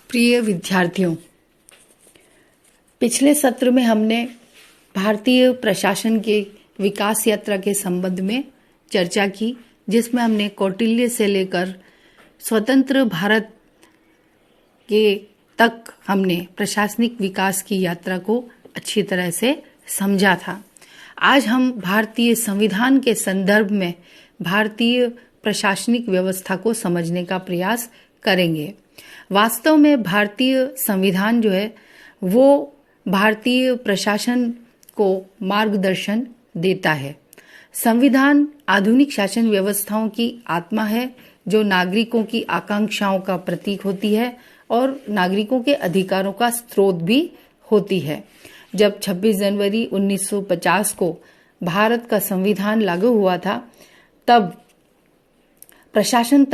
प्रिय विद्यार्थियों, पिछले सत्र में हमने भारतीय प्रशासन के विकास यात्रा के संबंध में चर्चा की, जिसमें हमने कौटिल्य से लेकर स्वतंत्र भारत के तक हमने प्रशासनिक विकास की यात्रा को अच्छी तरह से समझा था। आज हम भारतीय संविधान के संदर्भ में भारतीय प्रशासनिक व्यवस्था को समझने का प्रयास करेंगे। वास्तव में भारतीय संविधान जो है वो भारतीय प्रशासन को मार्गदर्शन देता है। संविधान आधुनिक शासन व्यवस्थाओं की आत्मा है, जो नागरिकों की आकांक्षाओं का प्रतीक होती है और नागरिकों के अधिकारों का स्रोत भी होती है। जब 26 जनवरी 1950 को भारत का संविधान लागू हुआ था, तब प्रशासन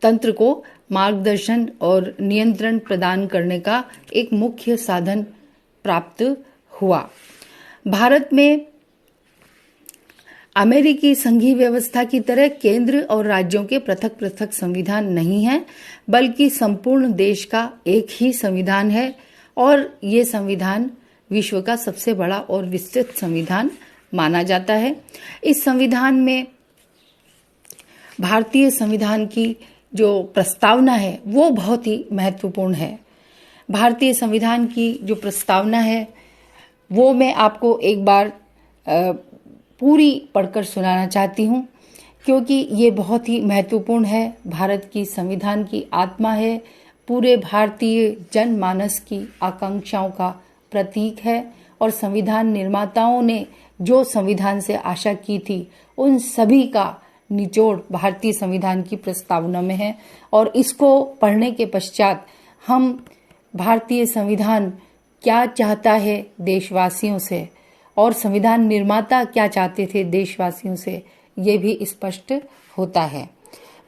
तंत्र को मार्गदर्शन और नियंत्रण प्रदान करने का एक मुख्य साधन प्राप्त हुआ। भारत में अमेरिकी संघीय व्यवस्था की तरह केंद्र और राज्यों के पृथक पृथक संविधान नहीं है, बल्कि संपूर्ण देश का एक ही संविधान है और ये संविधान विश्व का सबसे बड़ा और विस्तृत संविधान माना जाता है। इस संविधान में भारतीय संविधान की जो प्रस्तावना है वो बहुत ही महत्वपूर्ण है। भारतीय संविधान की जो प्रस्तावना है वो मैं आपको एक बार पूरी पढ़कर सुनाना चाहती हूँ, क्योंकि ये बहुत ही महत्वपूर्ण है। भारत की संविधान की आत्मा है, पूरे भारतीय जनमानस की आकांक्षाओं का प्रतीक है और संविधान निर्माताओं ने जो संविधान से आशा की थी उन सभी का निचोड़ भारतीय संविधान की प्रस्तावना में है। और इसको पढ़ने के पश्चात हम भारतीय संविधान क्या चाहता है देशवासियों से और संविधान निर्माता क्या चाहते थे देशवासियों से, ये भी स्पष्ट होता है।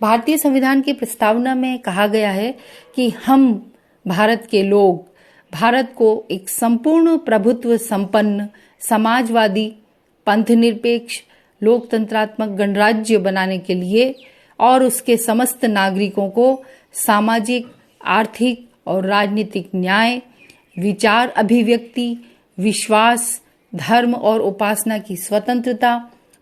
भारतीय संविधान की प्रस्तावना में कहा गया है कि हम भारत के लोग भारत को एक संपूर्ण प्रभुत्व संपन्न समाजवादी पंथनिरपेक्ष लोकतंत्रात्मक गणराज्य बनाने के लिए और उसके समस्त नागरिकों को सामाजिक, आर्थिक और राजनीतिक न्याय, विचार अभिव्यक्ति, विश्वास, धर्म और उपासना की स्वतंत्रता,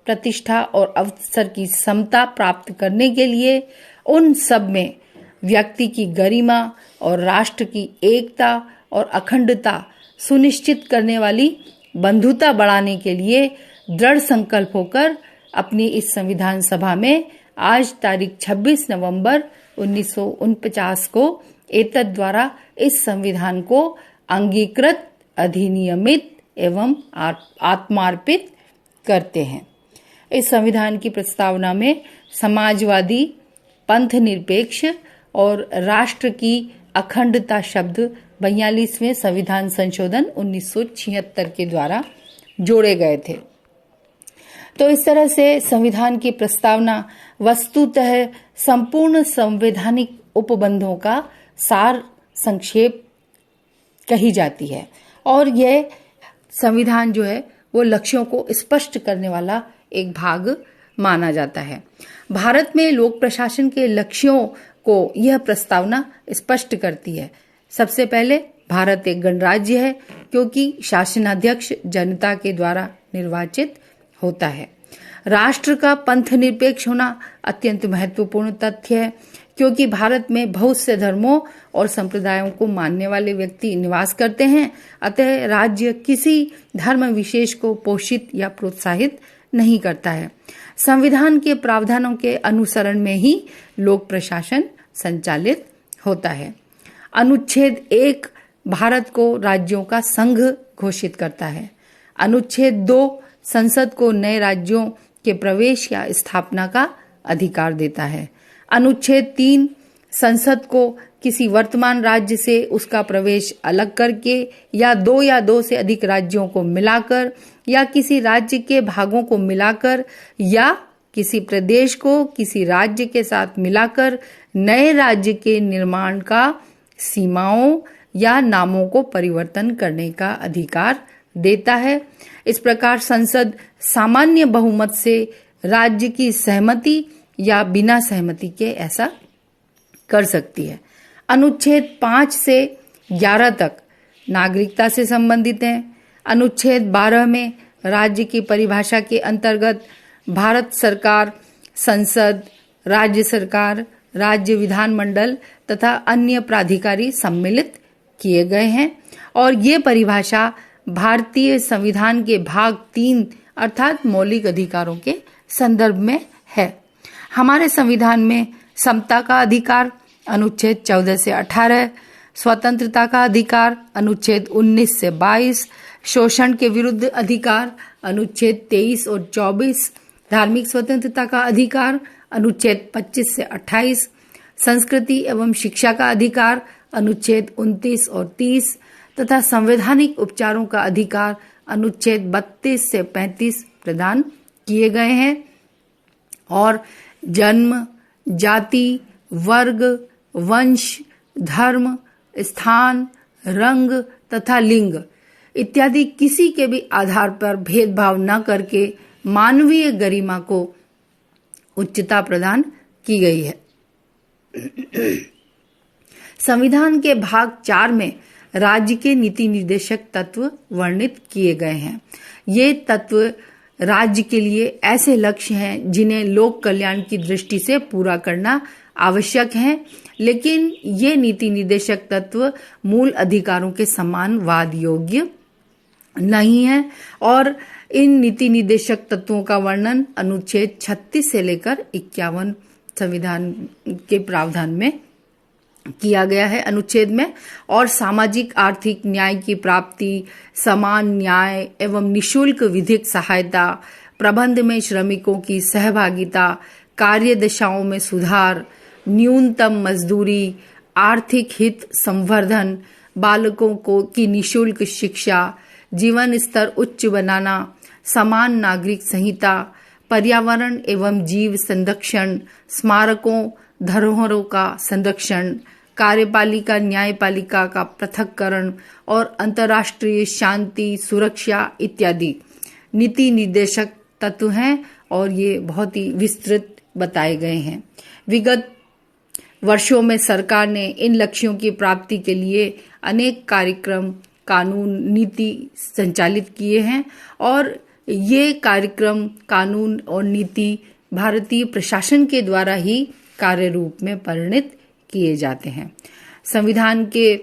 प्रतिष्ठा और अवसर की समता प्राप्त करने के लिए उन सब में व्यक्ति की गरिमा और राष्ट्र की एकता और अखंडता सुनिश्चित करने वाली बंधुता बढ़ाने के लिए दृढ़ संकल्प होकर अपनी इस संविधान सभा में आज तारीख 26 नवंबर 1949 को एतद द्वारा इस संविधान को अंगीकृत, अधिनियमित एवं आत्मार्पित करते हैं। इस संविधान की प्रस्तावना में समाजवादी, पंथनिरपेक्ष और राष्ट्र की अखंडता शब्द 42वें संविधान संशोधन 1976 के द्वारा जोड़े गए थे। तो इस तरह से संविधान की प्रस्तावना वस्तुतः संपूर्ण संवैधानिक उपबंधों का सार संक्षेप कही जाती है और यह संविधान जो है वो लक्ष्यों को स्पष्ट करने वाला एक भाग माना जाता है। भारत में लोक प्रशासन के लक्ष्यों को यह प्रस्तावना स्पष्ट करती है। सबसे पहले भारत एक गणराज्य है, क्योंकि शासनाध्यक्ष जनता के द्वारा निर्वाचित होता है। राष्ट्र का पंथ निरपेक्ष होना अत्यंत महत्वपूर्ण तथ्य है, क्योंकि भारत में बहुत से धर्मों और संप्रदायों को मानने वाले व्यक्ति निवास करते हैं। अतः राज्य किसी धर्म विशेष को पोषित या प्रोत्साहित नहीं करता है। संविधान के प्रावधानों के अनुसरण में ही लोक प्रशासन संचालित होता है। अनुच्छेद 1 भारत को राज्यों का संघ घोषित करता है। अनुच्छेद 2 संसद को नए राज्यों के प्रवेश या स्थापना का अधिकार देता है। अनुच्छेद 3 संसद को किसी वर्तमान राज्य से उसका प्रवेश अलग करके या दो से अधिक राज्यों को मिलाकर या किसी राज्य के भागों को मिलाकर या किसी प्रदेश को किसी राज्य के साथ मिलाकर नए राज्य के निर्माण का सीमाओं या नामों को परिवर्तन करने का अधिकार देता है। इस प्रकार संसद सामान्य बहुमत से राज्य की सहमति या बिना सहमति के ऐसा कर सकती है। अनुच्छेद 5 से 11 तक नागरिकता से संबंधित हैं। अनुच्छेद 12 में राज्य की परिभाषा के अंतर्गत भारत सरकार, संसद, राज्य सरकार, राज्य विधानमंडल तथा अन्य प्राधिकारी सम्मिलित किए गए हैं और ये परिभाषा भारतीय संविधान के भाग 3 अर्थात मौलिक अधिकारों के संदर्भ में है। हमारे संविधान में समता का अधिकार अनुच्छेद 14 से 18, स्वतंत्रता का अधिकार अनुच्छेद 19 से 22, शोषण के विरुद्ध अधिकार अनुच्छेद 23 और 24, धार्मिक स्वतंत्रता का अधिकार अनुच्छेद 25 से 28, संस्कृति एवं शिक्षा का अधिकार अनुच्छेद 29 और 30 तथा संवैधानिक उपचारों का अधिकार अनुच्छेद 32 से 35 प्रदान किए गए हैं और जन्म, जाति, वर्ग, वंश, धर्म, स्थान, रंग तथा लिंग इत्यादि किसी के भी आधार पर भेदभाव न करके मानवीय गरिमा को उच्चता प्रदान की गई है। संविधान के भाग 4 में राज्य के नीति निर्देशक तत्व वर्णित किए गए हैं। ये तत्व राज्य के लिए ऐसे लक्ष्य हैं जिन्हें लोक कल्याण की दृष्टि से पूरा करना आवश्यक है, लेकिन ये नीति निर्देशक तत्व मूल अधिकारों के समान वाद योग्य नहीं है और इन नीति निर्देशक तत्वों का वर्णन अनुच्छेद 36 से लेकर 51 संविधान के प्रावधान में किया गया है अनुच्छेद में। और सामाजिक आर्थिक न्याय की प्राप्ति, समान न्याय एवं निशुल्क विधिक सहायता, प्रबंध में श्रमिकों की सहभागिता, कार्य दशाओं में सुधार, न्यूनतम मजदूरी, आर्थिक हित संवर्धन, बालकों को की निशुल्क शिक्षा, जीवन स्तर उच्च बनाना, समान नागरिक संहिता, पर्यावरण एवं जीव संरक्षण, स्मारकों धरोहरों का संरक्षण, कार्यपालिका न्यायपालिका का पृथक्करण और अंतर्राष्ट्रीय शांति सुरक्षा इत्यादि नीति निर्देशक तत्व हैं और ये बहुत ही विस्तृत बताए गए हैं। विगत वर्षों में सरकार ने इन लक्ष्यों की प्राप्ति के लिए अनेक कार्यक्रम, कानून, नीति संचालित किए हैं और ये कार्यक्रम, कानून और नीति भारतीय प्रशासन के द्वारा ही कार्य रूप में परिणत किए जाते हैं। संविधान के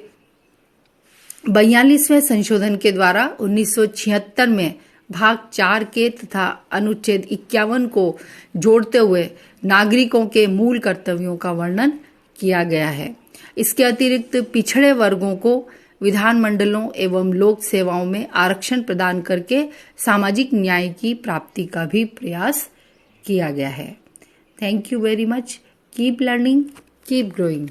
42वें संशोधन के द्वारा 1976 में भाग 4 के तथा अनुच्छेद 51 को जोड़ते हुए नागरिकों के मूल कर्तव्यों का वर्णन किया गया है। इसके अतिरिक्त पिछड़े वर्गों को विधानमंडलों एवं लोक सेवाओं में आरक्षण प्रदान करके सामाजिक न्याय की प्राप्ति का भी प्रयास किया गया है। Thank you very much. Keep learning, keep growing.